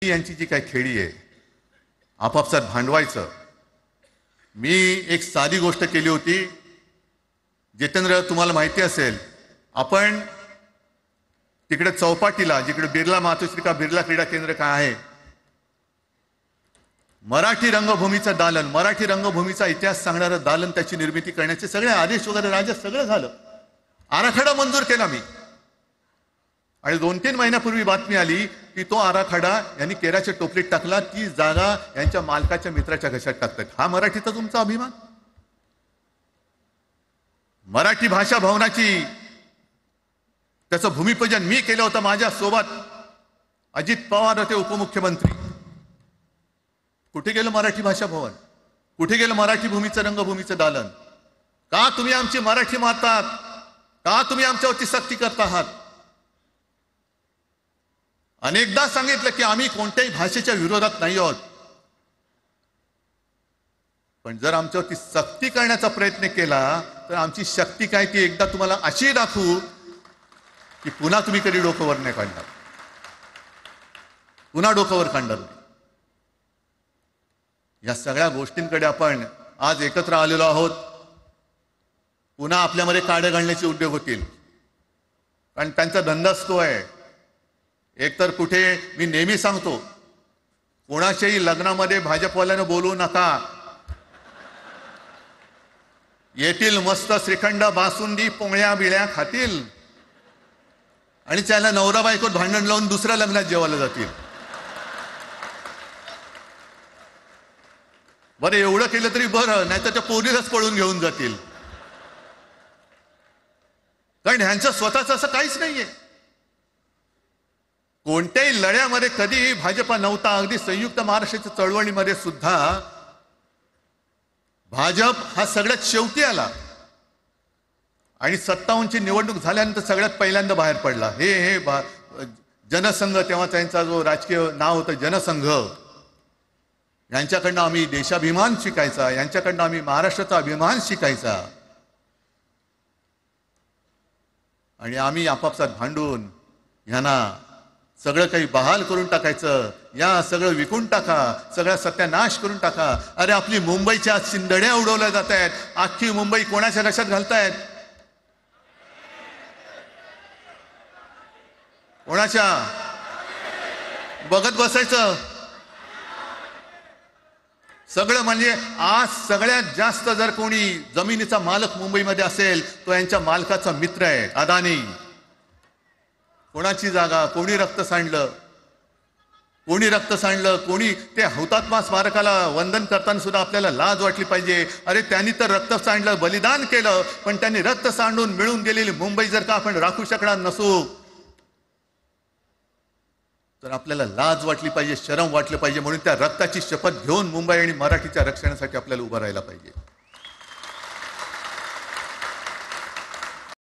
यांची जी काही खेळी आहे आपापसात भांडवायचं। मी एक साधी गोष्ट केली होती। जितेंद्र, तुम्हाला माहिती असेल, आपण तिकडे चौपाटीला जिकडे बिर्ला मातोश्री बिर्ला क्रीडा केंद्र काय आहे, मराठी रंगभूमीचं दालन, मराठी रंगभूमीचा इतिहास सांगणारं दालन, त्याची निर्मिती करण्याचे सगळे आदेश वगैरे राज्यात सगळं झालं। आराखडा मंजूर केला मी, आणि 2-3 महिन्यापूर्वी बातमी आली की तो आराखडा यांनी केराच्या टोपलीत टाकला, ती जागा यांच्या मालकाच्या मित्राच्या घशात टाकतात। हा मराठीचा तुमचा अभिमान? मराठी भाषा भवनाची त्याचं भूमिपूजन मी केलं होतं। माझ्या सोबत अजित पवार होते, उपमुख्यमंत्री। कुठे गेलं मराठी भाषा भवन? कुठे गेलं मराठी भूमीचं रंगभूमीचं दालन? का तुम्ही आमची मराठी मारतात? का तुम्ही आमच्यावरती सक्ती करता आहात? अनेकदा सांगितलं की आम्ही कोणत्याही भाषेच्या विरोधात नाही आहोत, पण जर आमच्यावरती सक्ती करण्याचा प्रयत्न केला तर आमची शक्ती काय ती एकदा तुम्हाला अशी दाखवू की पुन्हा तुम्ही कधी डोकंवर नाही काढणार, पुन्हा डोकंवर काढणार नाही। या सगळ्या गोष्टींकडे आपण आज एकत्र आलेलो आहोत। पुन्हा आपल्यामध्ये काड्या घालण्याचे उद्योग होतील, कारण त्यांचा धंदाच तो आहे। एकतर कुठे, मी नेहमी सांगतो, कोणाच्याही लग्नामध्ये भाजपवाल्यानं बोलू नका। येतील मस्त श्रीखंड बासुंदी पोळ्या बिळ्या खातील आणि त्याला नवरा बायकोत भांडण लावून दुसऱ्या लग्नात जेवायला जातील। बरं, एवढं केलं तरी बरं, नाही तर त्या पोरीलाच पळून घेऊन जातील, कारण ह्यांचं स्वतःच असं काहीच नाहीये। कोणत्याही लढ्यामध्ये कधी भाजपा नव्हता। अगदी संयुक्त महाराष्ट्राच्या चळवळीमध्ये सुद्धा भाजप हा सगळ्यात शेवटी आला, आणि 57ची निवडणूक झाल्यानंतर सगळ्यात पहिल्यांदा बाहेर पडला। हे जनसंघ, तेव्हा त्यांचा जो राजकीय नाव होतं जनसंघ, यांच्याकडनं आम्ही देशाभिमान शिकायचा, यांच्याकडनं आम्ही महाराष्ट्राचा अभिमान शिकायचा, आणि आम्ही आपापसात भांडून ह्यांना सगळं काही बहाल करून टाकायचं। या सगळं विकून टाका, सगळा सत्यानाश करून टाका। अरे, आपली मुंबईच्या शिंदड्या उडवल्या जात आहेत। अख्खी मुंबई कोणाच्या घशात घालतायत? कोणाच्या? बघत बसायचं सगळं। म्हणजे आज सगळ्यात जास्त जर कोणी जमिनीचा मालक मुंबईमध्ये असेल तो यांच्या मालकाचा मित्र आहे, अदानी। कोणाची जागा? कोणी रक्त सांडलं? कोणी रक्त सांडलं? कोणी? ते हुतात्मा स्मारकाला वंदन करताना सुद्धा आपल्याला लाज वाटली पाहिजे। अरे, त्यांनी तर रक्त सांडलं, बलिदान केलं, पण त्यांनी रक्त सांडून मिळून गेलेली मुंबई जर का आपण राखू शकणार नसू तर आपल्याला लाज वाटली पाहिजे, शरम वाटली पाहिजे। म्हणून त्या रक्ताची शपथ घेऊन मुंबई आणि मराठीच्या रक्षणासाठी आपल्याला उभं राहायला पाहिजे।